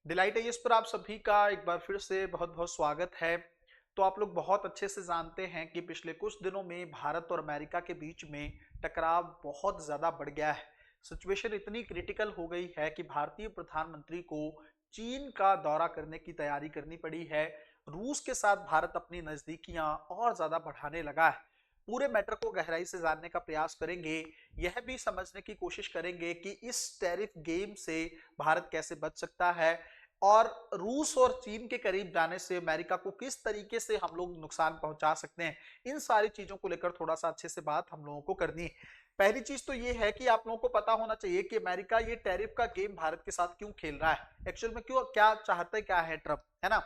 Delight edges पर आप सभी का एक बार फिर से बहुत बहुत स्वागत है। तो आप लोग बहुत अच्छे से जानते हैं कि पिछले कुछ दिनों में भारत और अमेरिका के बीच में टकराव बहुत ज़्यादा बढ़ गया है। सिचुएशन इतनी क्रिटिकल हो गई है कि भारतीय प्रधानमंत्री को चीन का दौरा करने की तैयारी करनी पड़ी है। रूस के साथ भारत अपनी नज़दीकियां और ज़्यादा बढ़ाने लगा है। पूरे मैटर को गहराई से जानने का प्रयास करेंगे। यह भी समझने की कोशिश करेंगे कि इस टैरिफ गेम से भारत कैसे बच सकता है और रूस और चीन के करीब जाने से अमेरिका को किस तरीके से हम लोग नुकसान पहुंचा सकते हैं। इन सारी चीजों को लेकर थोड़ा सा अच्छे से बात हम लोगों को करनी है। पहली चीज तो ये है कि आप लोगों को पता होना चाहिए कि अमेरिका ये टैरिफ का गेम भारत के साथ क्यों खेल रहा है, एक्चुअल में क्यों, क्या चाहते क्या है ट्रम्प, है ना।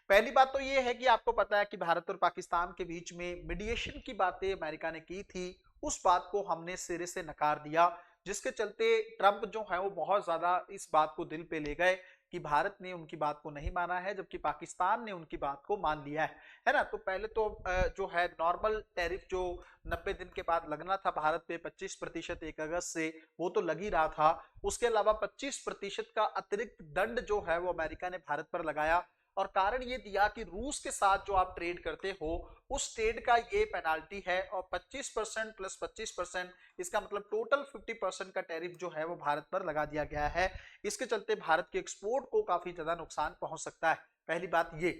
पहली बात तो ये है कि आपको पता है कि भारत और पाकिस्तान के बीच में मीडिएशन की बातें अमेरिका ने की थी। उस बात को हमने सिरे से नकार दिया, जिसके चलते ट्रंप जो है वो बहुत ज्यादा इस बात को दिल पे ले गए कि भारत ने उनकी बात को नहीं माना है, जबकि पाकिस्तान ने उनकी बात को मान लिया है ना। तो पहले तो जो है नॉर्मल टैरिफ जो 90 दिन के बाद लगना था भारत पे 25% 1 अगस्त से, वो तो लग ही रहा था। उसके अलावा 25% का अतिरिक्त दंड जो है वो अमेरिका ने भारत पर लगाया और कारण ये दिया कि रूस के साथ जो आप ट्रेड करते हो उस ट्रेड का ये पेनाल्टी है और 25% प्लस 25%, इसका मतलब टोटल 50% का टैरिफ जो है वो भारत पर लगा दिया गया है। इसके चलते भारत के एक्सपोर्ट को काफी ज्यादा नुकसान पहुंच सकता है। पहली बात ये।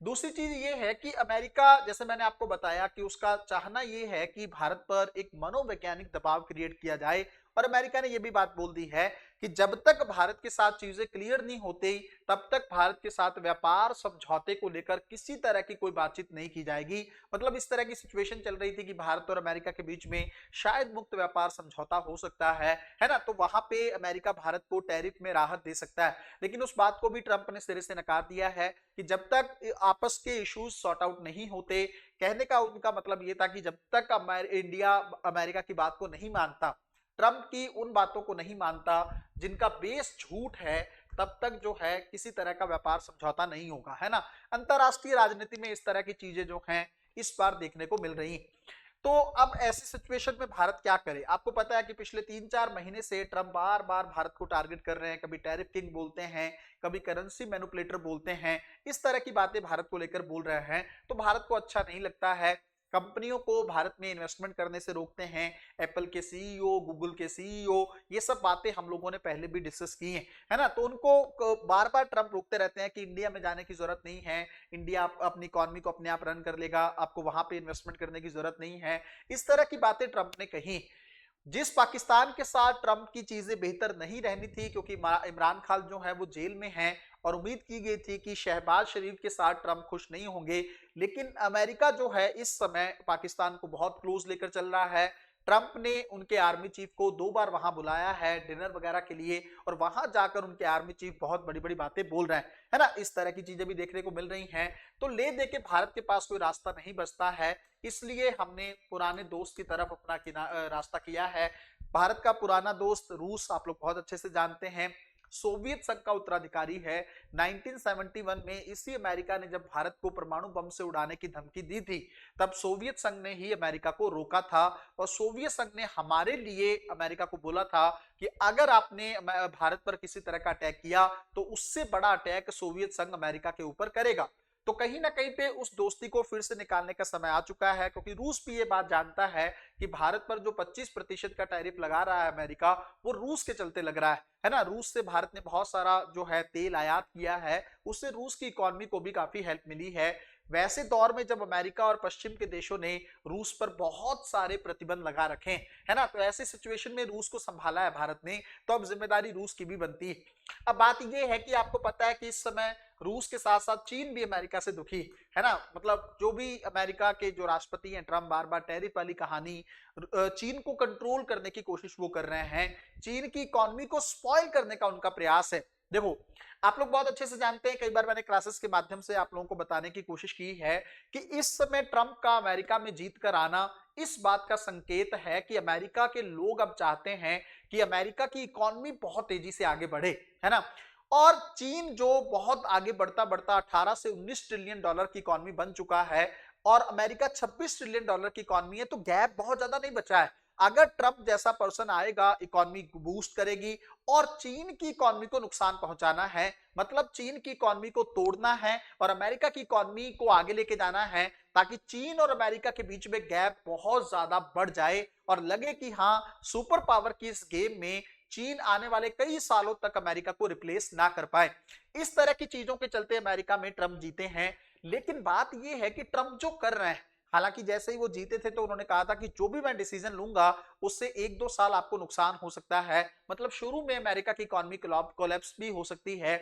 दूसरी चीज ये है कि अमेरिका, जैसे मैंने आपको बताया कि उसका चाहना ये है कि भारत पर एक मनोवैज्ञानिक दबाव क्रिएट किया जाए और अमेरिका ने यह भी बात बोल दी है कि जब तक भारत के साथ चीजें क्लियर नहीं होती तब तक भारत के साथ व्यापार समझौते को लेकर किसी तरह की कोई बातचीत नहीं की जाएगी। मतलब इस तरह की सिचुएशन चल रही थी कि भारत और अमेरिका के बीच में शायद मुक्त व्यापार समझौता हो सकता है ना। तो वहां पे अमेरिका भारत को टैरिफ में राहत दे सकता है, लेकिन उस बात को भी ट्रंप ने सिरे से नकार दिया है कि जब तक आपस के इश्यूज सॉर्ट आउट नहीं होते। कहने का उनका मतलब यह था कि जब तक इंडिया अमेरिका की बात को नहीं मानता, ट्रंप की उन बातों को नहीं मानता जिनका बेस झूठ है, तब तक जो है किसी तरह का व्यापार समझौता नहीं होगा, है ना। अंतरराष्ट्रीय राजनीति में इस तरह की चीजें जो हैं इस बार देखने को मिल रही। तो अब ऐसी सिचुएशन में भारत क्या करे। आपको पता है कि पिछले 3-4 महीने से ट्रंप बार बार भारत को टारगेट कर रहे हैं, कभी टैरिफ किंग बोलते हैं, कभी करेंसी मैनिपुलेटर बोलते हैं, इस तरह की बातें भारत को लेकर बोल रहे हैं। तो भारत को अच्छा नहीं लगता है। कंपनियों को भारत में इन्वेस्टमेंट करने से रोकते हैं। एप्पल के सीईओ, गूगल के सीईओ, ये सब बातें हम लोगों ने पहले भी डिस्कस की हैं, है ना। तो उनको बार बार ट्रंप रोकते रहते हैं कि इंडिया में जाने की जरूरत नहीं है, इंडिया अपनी इकोनॉमी को अपने आप रन कर लेगा, आपको वहां पे इन्वेस्टमेंट करने की जरूरत नहीं है। इस तरह की बातें ट्रंप ने कही। जिस पाकिस्तान के साथ ट्रंप की चीजें बेहतर नहीं रहनी थी, क्योंकि इमरान खान जो है वो जेल में है और उम्मीद की गई थी कि शहबाज शरीफ के साथ ट्रंप खुश नहीं होंगे, लेकिन अमेरिका जो है इस समय पाकिस्तान को बहुत क्लोज लेकर चल रहा है। ट्रंप ने उनके आर्मी चीफ को 2 बार वहां बुलाया है डिनर वगैरह के लिए और वहां जाकर उनके आर्मी चीफ बहुत बड़ी बड़ी बातें बोल रहे हैं, है ना। इस तरह की चीजें भी देखने को मिल रही हैं। तो ले दे के भारत के पास कोई रास्ता नहीं बचता है, इसलिए हमने पुराने दोस्त की तरफ अपना रास्ता किया है। भारत का पुराना दोस्त रूस आप लोग बहुत अच्छे से जानते हैं, सोवियत संघ का उत्तराधिकारी है। 1971 में इसी अमेरिका ने जब भारत को परमाणु बम से उड़ाने की धमकी दी थी, तब सोवियत संघ ने ही अमेरिका को रोका था और सोवियत संघ ने हमारे लिए अमेरिका को बोला था कि अगर आपने भारत पर किसी तरह का अटैक किया तो उससे बड़ा अटैक सोवियत संघ अमेरिका के ऊपर करेगा। तो कहीं ना कहीं पे उस दोस्ती को फिर से निकालने का समय आ चुका है, क्योंकि रूस भी ये बात जानता है कि भारत पर जो 25% का टैरिफ लगा रहा है अमेरिका, वो रूस के चलते लग रहा है ना। रूस से भारत ने बहुत सारा जो है तेल आयात किया है, उससे रूस की इकोनॉमी को भी काफी हेल्प मिली है। वैसे दौर में जब अमेरिका और पश्चिम के देशों ने रूस पर बहुत सारे प्रतिबंध लगा रखे, है ना, तो ऐसी सिचुएशन में रूस को संभाला है भारत ने, तो अब जिम्मेदारी रूस की भी बनती है। अब बात यह है कि आपको पता है कि इस समय रूस के साथ साथ चीन भी अमेरिका से दुखी है ना। मतलब जो भी अमेरिका के जो राष्ट्रपति हैं ट्रंप, बार बार टैरिफ वाली कहानी, चीन को कंट्रोल करने की कोशिश वो कर रहे हैं, चीन की इकोनॉमी को स्पॉइल करने का उनका प्रयास है। देखो, आप लोग बहुत अच्छे से जानते हैं, कई बार मैंने क्लासेस के माध्यम से आप लोगों को बताने की कोशिश की है कि इस समय ट्रंप का अमेरिका में जीत कर आना इस बात का संकेत है कि अमेरिका के लोग अब चाहते हैं कि अमेरिका की इकोनॉमी बहुत तेजी से आगे बढ़े, है ना। और चीन जो बहुत आगे बढ़ता बढ़ता 18 से 19 ट्रिलियन डॉलर की इकोनॉमी बन चुका है और अमेरिका 26 ट्रिलियन डॉलर की इकोनॉमी है, तो गैप बहुत ज्यादा नहीं बचा है। अगर ट्रंप जैसा पर्सन आएगा, इकोनॉमी बूस्ट करेगी। और चीन की इकोनॉमी को नुकसान पहुंचाना है, मतलब चीन की इकोनॉमी को तोड़ना है और अमेरिका की इकोनॉमी को आगे लेके जाना है, ताकि चीन और अमेरिका के बीच में गैप बहुत ज्यादा बढ़ जाए और लगे कि हाँ, सुपर पावर की इस गेम में चीन आने वाले कई सालों तक अमेरिका को रिप्लेस ना कर पाए। इस तरह की चीजों के चलते अमेरिका में ट्रंप जीते हैं। लेकिन बात यह है कि ट्रंप जो कर रहे हैं, हालांकि जैसे ही वो जीते थे तो उन्होंने कहा था कि जो भी मैं डिसीजन लूंगा उससे 1-2 साल आपको नुकसान हो सकता है, मतलब शुरू में अमेरिका की इकोनॉमी कोलैप्स भी हो सकती है।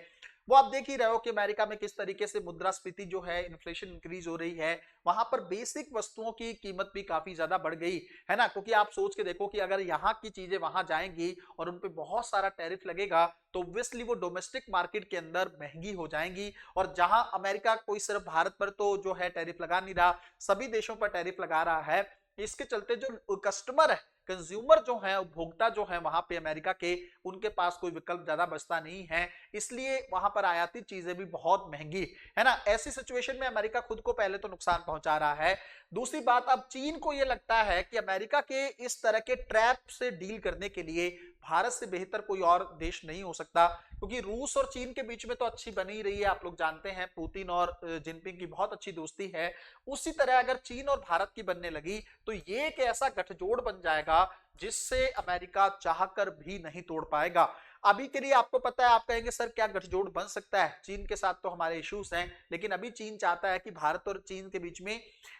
वो आप देख ही रहे हो कि अमेरिका में किस तरीके से मुद्रास्फीति जो है, इन्फ्लेशन इंक्रीज हो रही है। वहां पर बेसिक वस्तुओं की कीमत भी काफी ज्यादा बढ़ गई है ना, क्योंकि आप सोच के देखो कि अगर यहाँ की चीजें वहां जाएंगी और उन पे बहुत सारा टैरिफ लगेगा तो ऑब्वियसली वो डोमेस्टिक मार्केट के अंदर महंगी हो जाएंगी। और जहां अमेरिका कोई सिर्फ भारत पर तो जो है टैरिफ लगा नहीं रहा, सभी देशों पर टैरिफ लगा रहा है। इसके चलते जो कस्टमर है, कंज्यूमर जो है, उपभोक्ता जो है वहां पे अमेरिका के, उनके पास कोई विकल्प ज्यादा बचता नहीं है, इसलिए वहां पर आयातित चीजें भी बहुत महंगी है ना। ऐसी सिचुएशन में अमेरिका खुद को पहले तो नुकसान पहुंचा रहा है। दूसरी बात, अब चीन को यह लगता है कि अमेरिका के इस तरह के ट्रैप से डील करने के लिए भारत से बेहतर कोई और देश नहीं हो सकता, क्योंकि रूस और चीन के बीच में तो अच्छी बनी ही रही है। आप लोग जानते हैं पुतिन और जिनपिंग की बहुत अच्छी दोस्ती है। उसी तरह अगर चीन और भारत की बनने लगी तो ये एक ऐसा गठजोड़ बन जाएगा जिससे अमेरिका चाहकर भी नहीं तोड़ पाएगा। अभी के लिए आपको पता है, आप कहेंगे सर क्या गठजोड़ बन सकता है, चीन के साथ तो हमारे इश्यूज हैं, लेकिन अभी चीन चाहता है कि भारत और चीन के बीच में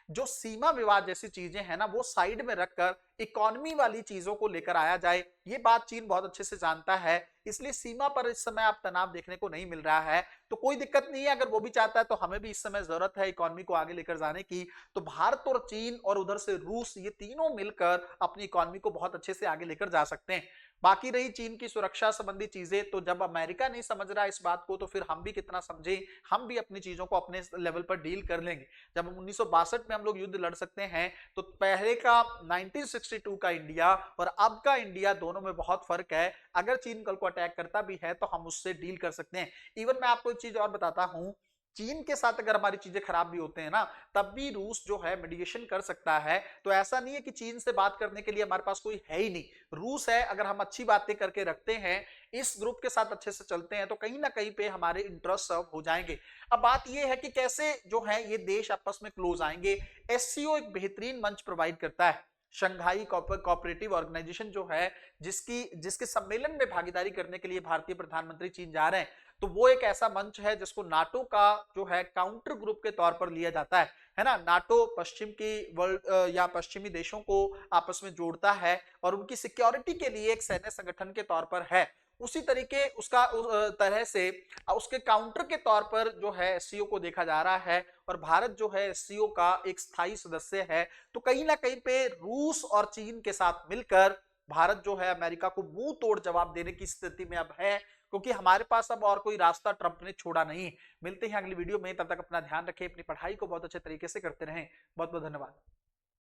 जो सीमा विवाद जैसी चीजें हैं ना, वो साइड में रखकर इकोनॉमी वाली चीजों को लेकर आया जाए। ये बात चीन बहुत अच्छे से जानता है, इसलिए सीमा पर इस समय आप तनाव देखने को नहीं मिल रहा है। तो कोई दिक्कत नहीं है, अगर वो भी चाहता है तो हमें भी इस समय जरूरत है इकोनॉमी को आगे लेकर जाने की। तो भारत और चीन और उधर से रूस, ये तीनों मिलकर अपनी इकोनॉमी को बहुत अच्छे से आगे लेकर जा सकते हैं। बाकी रही चीन की सुरक्षा संबंधी चीजें, तो जब अमेरिका नहीं समझ रहा इस बात को तो फिर हम भी कितना समझे, हम भी अपनी चीजों को अपने लेवल पर डील कर लेंगे। जब 1962 में हम लोग युद्ध लड़ सकते हैं तो पहले का 1962 का इंडिया और अब का इंडिया, दोनों में बहुत फर्क है। अगर चीन कल को अटैक करता भी है तो हम उससे डील कर सकते हैं। इवन मैं आपको एक चीज और बताता हूं, चीन के साथ अगर हमारी चीजें खराब भी होते हैं ना, तब भी रूस जो है मीडिएशन कर सकता है। तो ऐसा नहीं है कि चीन से बात करने के लिए हमारे पास कोई है ही नहीं, रूस है। अगर हम अच्छी बातें करके रखते हैं, इस ग्रुप के साथ अच्छे से चलते हैं, तो कहीं ना कहीं पे हमारे इंटरेस्ट सर्व हो जाएंगे। अब बात यह है कि कैसे जो है ये देश आपस में क्लोज आएंगे। एससीओ एक बेहतरीन मंच प्रोवाइड करता है। शंघाई कोऑपरेटिव ऑर्गेनाइजेशन जो है, जिसके सम्मेलन में भागीदारी करने के लिए भारतीय प्रधानमंत्री चीन जा रहे हैं, तो वो एक ऐसा मंच है जिसको नाटो का जो है काउंटर ग्रुप के तौर पर लिया जाता है ना। नाटो पश्चिम की वर्ल्ड या पश्चिमी देशों को आपस में जोड़ता है और उनकी सिक्योरिटी के लिए एक सैन्य संगठन के तौर पर है। उसी तरीके उसका तरह से उसके काउंटर के तौर पर जो है एससीओ को देखा जा रहा है, और भारत जो है एससीओ का एक स्थायी सदस्य है। तो कहीं ना कहीं पे रूस और चीन के साथ मिलकर भारत जो है अमेरिका को मुंह तोड़ जवाब देने की स्थिति में अब है, क्योंकि हमारे पास अब और कोई रास्ता ट्रंप ने छोड़ा नहीं। मिलते हैं अगली वीडियो में, तब तक अपना ध्यान रखें, अपनी पढ़ाई को बहुत अच्छे तरीके से करते रहें। बहुत बहुत धन्यवाद।